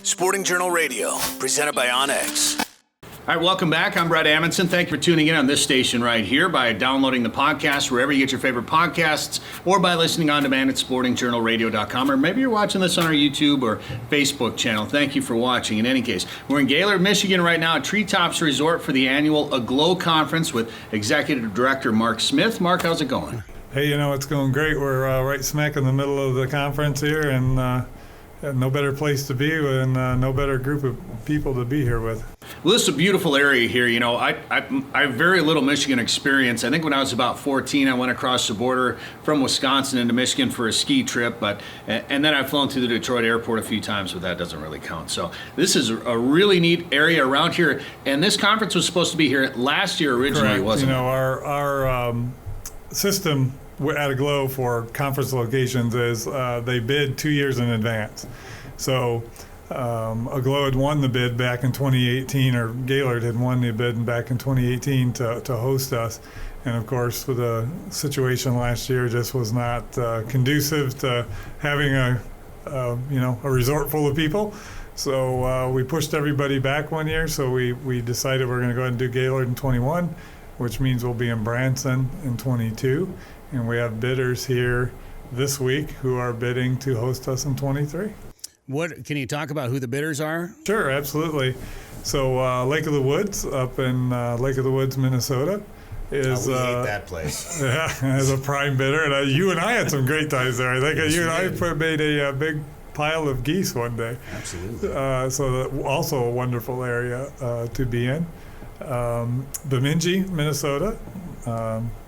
Sporting Journal Radio, presented by Onyx. All right, welcome back. I'm Brett Amundsen. Thank you for tuning in on this station right here by downloading the podcast wherever you get your favorite podcasts or by listening on demand at sportingjournalradio.com, or maybe you're watching this on our YouTube or Facebook channel. Thank you for watching. In any case, we're in Gaylord, Michigan right now at Treetops Resort for the annual AGLOW conference with Executive Director Mark Smith. Mark, how's it going? Hey, it's going great. We're right smack in the middle of the conference here, and no better place to be and no better group of people to be here with. Well, this is a beautiful area here. I have very little Michigan experience. I think when I was about 14, I went across the border from Wisconsin into Michigan for a ski trip, and then I've flown through the Detroit airport a few times, but that doesn't really count. So this is a really neat area around here, and this conference was supposed to be here last year originally, Correct. wasn't it? Our system at AGLOW for conference locations is they bid 2 years in advance. So AGLOW had won the bid back in 2018, or Gaylord had won the bid back in 2018 to host us. And of course, the situation last year just was not conducive to having a resort full of people. So we pushed everybody back 1 year. So we decided we're going to go ahead and do Gaylord in 21, which means we'll be in Branson in 22. And we have bidders here this week who are bidding to host us in 23. What can you talk about who the bidders are? Sure, absolutely. So Lake of the Woods up in Lake of the Woods, Minnesota is we hate that place. Yeah, as a prime bidder. And you and I had some great times there. I think Yes, you and we I made a big pile of geese one day. Absolutely. So also a wonderful area to be in. Bemidji, Minnesota,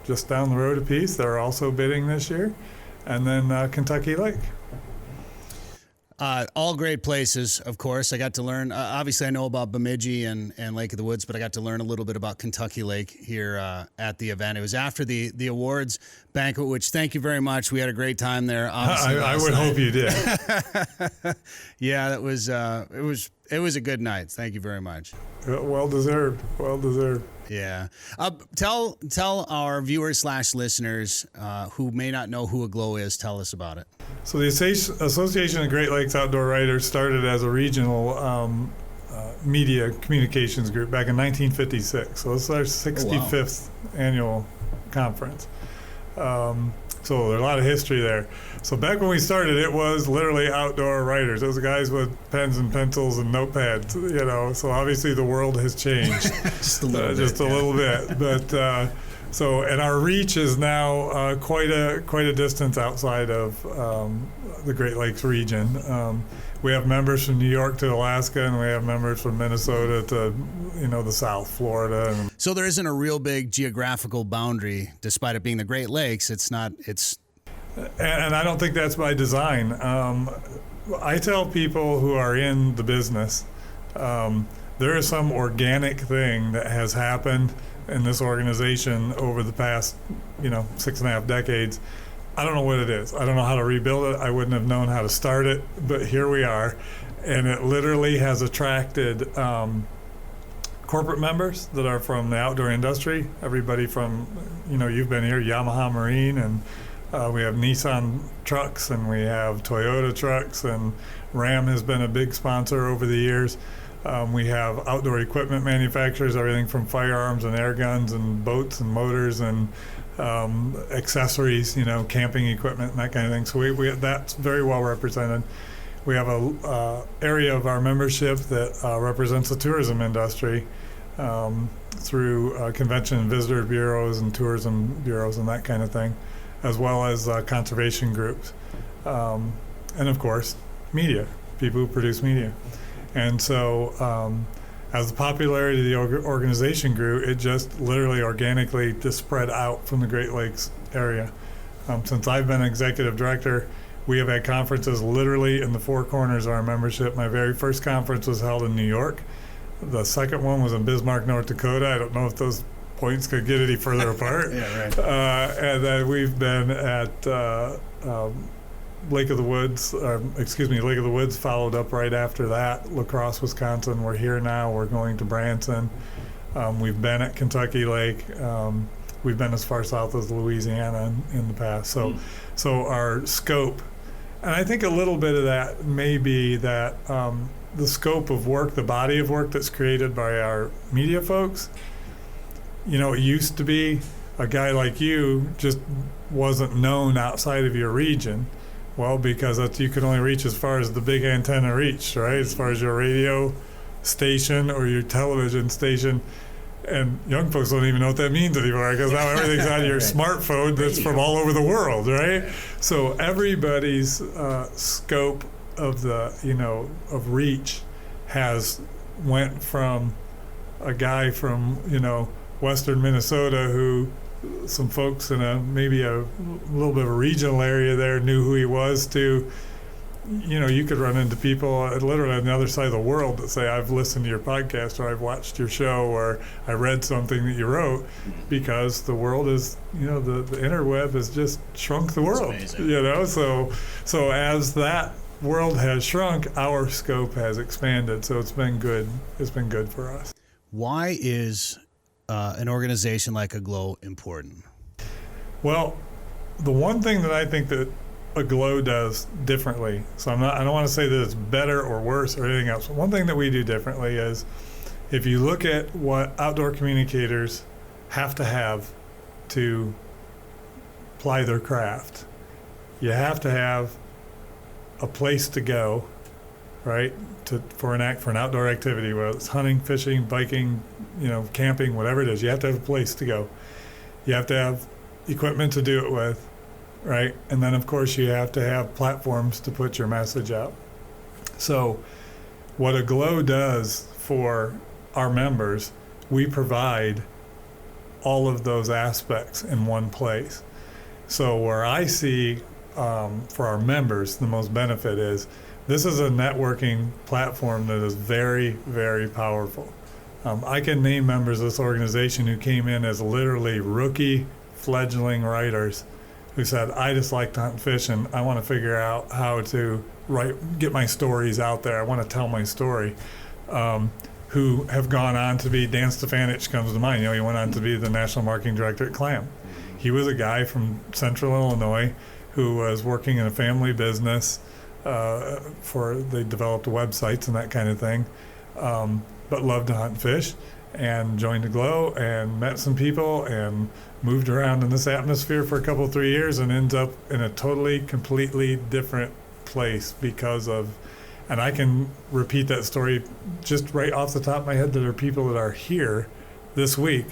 just down the road a piece. They're also bidding this year. And then Kentucky Lake. All great places, of course. I got to learn, obviously I know about Bemidji and Lake of the Woods, but I got to learn a little bit about Kentucky Lake here at the event. It was after the awards banquet, which thank you very much. We had a great time there. I would hope you did. Yeah, it was a good night. Thank you very much. Well deserved. Well deserved. Yeah. Tell our viewers / listeners who may not know who AGLOW is, tell us about it. So the Association of Great Lakes Outdoor Writers started as a regional media communications group back in 1956. So this is our 65th annual conference. So there's a lot of history there. So back when we started, it was literally outdoor writers. Those guys with pens and pencils and notepads, So obviously the world has changed Just a little bit. But and our reach is now quite a distance outside of the Great Lakes region. We have members from New York to Alaska, and we have members from Minnesota to the South, Florida. So there isn't a real big geographical boundary, despite it being the Great Lakes. It's not. And I don't think that's by design. I tell people who are in the business, there is some organic thing that has happened in this organization over the past, 6.5 decades. I don't know what it is. I don't know how to rebuild it. I wouldn't have known how to start it, but here we are. And it literally has attracted corporate members that are from the outdoor industry. Everybody from, you've been here, Yamaha Marine, and we have Nissan trucks, and we have Toyota trucks, and Ram has been a big sponsor over the years. We have outdoor equipment manufacturers, everything from firearms and air guns and boats and motors and accessories, camping equipment and that kind of thing. So we that's very well represented. We have a area of our membership that represents the tourism industry through convention and visitor bureaus and tourism bureaus and that kind of thing, as well as conservation groups. And of course, media, people who produce media. And so as the popularity of the organization grew, it just literally organically just spread out from the Great Lakes area. Since I've been executive director, we have had conferences literally in the four corners of our membership. My very first conference was held in New York. The second one was in Bismarck, North Dakota. I don't know if those points could get any further apart. Yeah, right. And then we've been at Lake of the Woods, Lake of the Woods followed up right after that. La Crosse, Wisconsin. We're here now. We're going to Branson. We've been at Kentucky Lake. We've been as far south as Louisiana in the past. So our scope, and I think a little bit of that may be that the scope of work, the body of work that's created by our media folks, it used to be a guy like you just wasn't known outside of your region. Well, because you could only reach as far as the big antenna reached, right? As far as your radio station or your television station. And young folks don't even know what that means anymore, because now everything's on your smartphone that's from all over the world, right? So everybody's scope of of reach has went from a guy from western Minnesota who some folks in maybe a little bit of a regional area there knew who he was, to you could run into people literally on the other side of the world that say, I've listened to your podcast, or I've watched your show, or I read something that you wrote, because the world is, the interweb has just shrunk the world. So as that world has shrunk, our scope has expanded. So it's been good. It's been good for us. Why is an organization like AGLOW important? Well, the one thing that I think that AGLOW does differently, so I don't want to say that it's better or worse or anything else. One thing that we do differently is, if you look at what outdoor communicators have to ply their craft, you have to have a place to go, right? For an outdoor activity, whether it's hunting, fishing, biking, camping, whatever it is, you have to have a place to go. You have to have equipment to do it with, right? And then, of course, you have to have platforms to put your message out. So what AGLOW does for our members, we provide all of those aspects in one place. So where I see for our members the most benefit is, this is a networking platform that is very, very powerful. I can name members of this organization who came in as literally rookie fledgling writers who said, I just like to hunt and fish, and I want to figure out how to get my stories out there. I want to tell my story. Who have gone on to be, Dan Stefanich comes to mind. He went on to be the National Marketing Director at CLAM. He was a guy from Central Illinois who was working in a family business they developed websites and that kind of thing, but loved to hunt and fish, and joined AGLOW and met some people and moved around in this atmosphere for a couple, 3 years, and ends up in a totally, completely different place because of, and I can repeat that story just right off the top of my head. There are people that are here this week,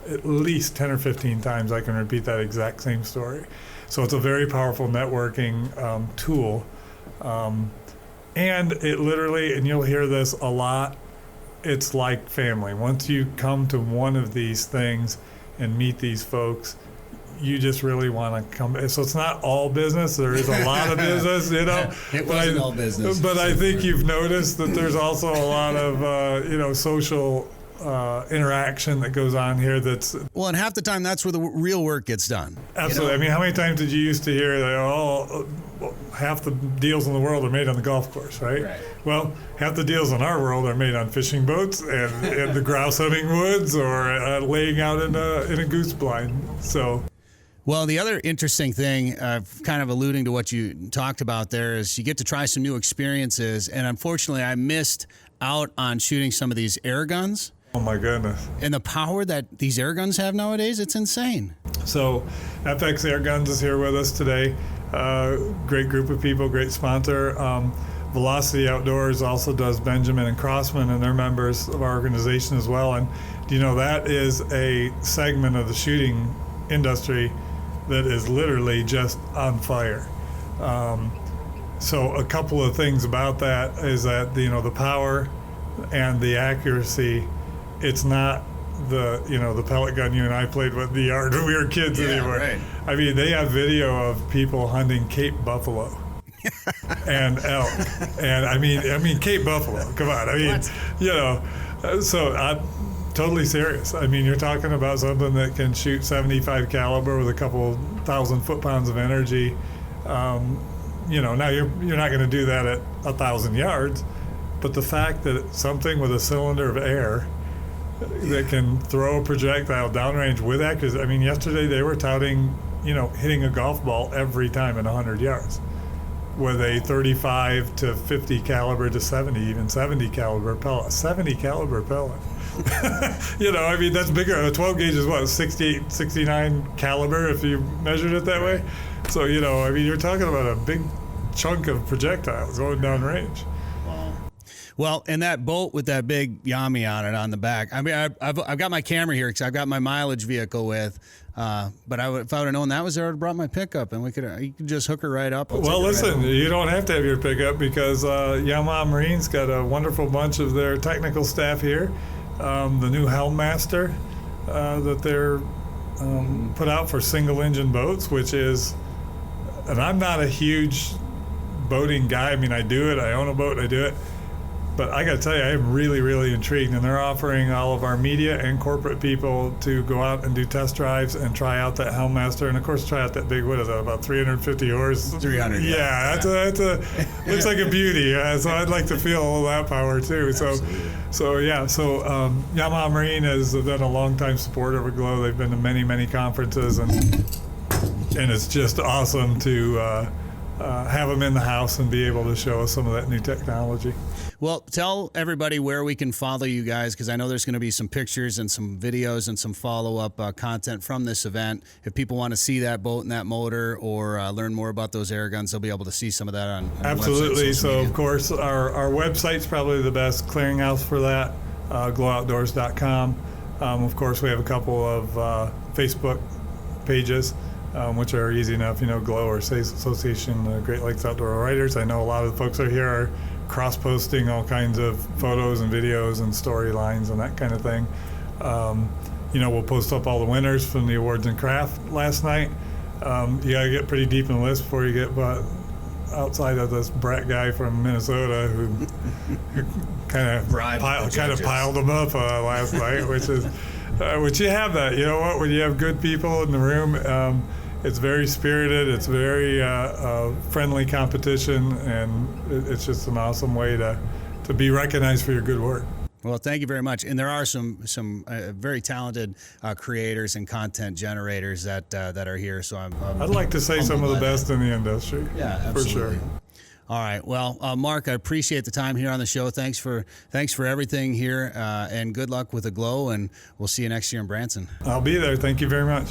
at least 10 or 15 times I can repeat that exact same story. So it's a very powerful networking tool. And it literally, and you'll hear this a lot, it's like family. Once you come to one of these things and meet these folks, you just really want to come. So it's not all business. There is a lot of business, It wasn't all business. But I think you've noticed that there's also a lot of, social interaction that goes on here. Well, and half the time that's where the real work gets done. Absolutely. I mean, how many times did you used to hear that, half the deals in the world are made on the golf course, right? Well, half the deals in our world are made on fishing boats and in the grouse hunting woods, or laying out in a goose blind. So. Well, the other interesting thing, kind of alluding to what you talked about there, is you get to try some new experiences. And unfortunately, I missed out on shooting some of these air guns. Oh my goodness. And the power that these air guns have nowadays, it's insane. So FX Air Guns is here with us today. Great group of people, great sponsor. Velocity Outdoors also does Benjamin and Crossman, and they're members of our organization as well. And that is a segment of the shooting industry that is literally just on fire. So a couple of things about that is that the power and the accuracy, it's not the pellet gun you and I played with in the yard when we were kids anymore. Right. I mean, they have video of people hunting Cape buffalo and elk, and I mean Cape buffalo. Come on, I mean, so I'm totally serious. I mean, you're talking about something that can shoot 75 caliber with a couple 1,000 foot-pounds of energy. Now you're not going to do that at 1,000 yards, but the fact that it's something with a cylinder of air that can throw a projectile downrange with accuracy. I mean, yesterday they were touting, hitting a golf ball every time at 100 yards. with a 35 to 50 caliber to 70, even 70 caliber pellet. 70 caliber pellet. You know, I mean, that's bigger. A 12 gauge is what, 68, 69 caliber if you measured it that way? So, you know, I mean, you're talking about a big chunk of projectiles going down range. Well, and that boat with that big Yami on it on the back. I mean, I've got my camera here because I've got my mileage vehicle with. But if I would have known that was there, I would have brought my pickup, and you could just hook her right up. Well, listen, you don't have to have your pickup because Yamaha Marine's got a wonderful bunch of their technical staff here. The new Helmmaster that they're put out for single engine boats, which is, and I'm not a huge boating guy. I mean, I do it. I own a boat. I do it. But I got to tell you, I am really, really intrigued, and they're offering all of our media and corporate people to go out and do test drives and try out that Helmmaster, and of course try out that big, what is that, about 350 horse? 300. Yeah, that's a looks like a beauty. So I'd like to feel all that power too. So Yamaha Marine has been a long-time supporter of AGLOW. They've been to many, many conferences, and it's just awesome to have them in the house and be able to show us some of that new technology. Well, tell everybody where we can follow you guys, because I know there's going to be some pictures and some videos and some follow-up content from this event. If people want to see that boat and that motor or learn more about those air guns, they'll be able to see some of that on Absolutely. Website, so, of course, our website's probably the best clearinghouse for that, glowoutdoors.com. Of course, we have a couple of Facebook pages, which are easy enough, you know, GLOW or Association Great Lakes Outdoor Writers. I know a lot of the folks here are cross-posting all kinds of photos and videos and storylines and that kind of thing. You know, we'll post up all the winners from the awards and craft last night. You got to get pretty deep in the list before you get outside of this brat guy from Minnesota who kind of piled them up last night, which you have that. You know what? When you have good people in the room, it's very spirited. It's very friendly competition, and it's just an awesome way to be recognized for your good work. Well, thank you very much. And there are some very talented creators and content generators that are here. So I'd like to say some of the best in the industry. Yeah, for absolutely. sure. All right. Well, Mark, I appreciate the time here on the show. Thanks for everything here, and good luck with AGLOW. And we'll see you next year in Branson. I'll be there. Thank you very much.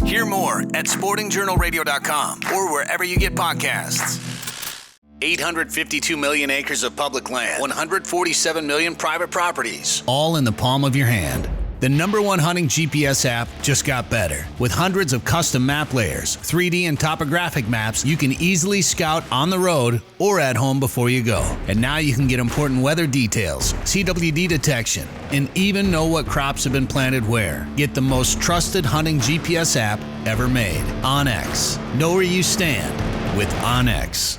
Hear more at sportingjournalradio.com or wherever you get podcasts. 852 million acres of public land, 147 million private properties, all in the palm of your hand. The #1 hunting GPS app just got better. With hundreds of custom map layers, 3D and topographic maps, you can easily scout on the road or at home before you go. And now you can get important weather details, CWD detection, and even know what crops have been planted where. Get the most trusted hunting GPS app ever made. OnX. Know where you stand with OnX.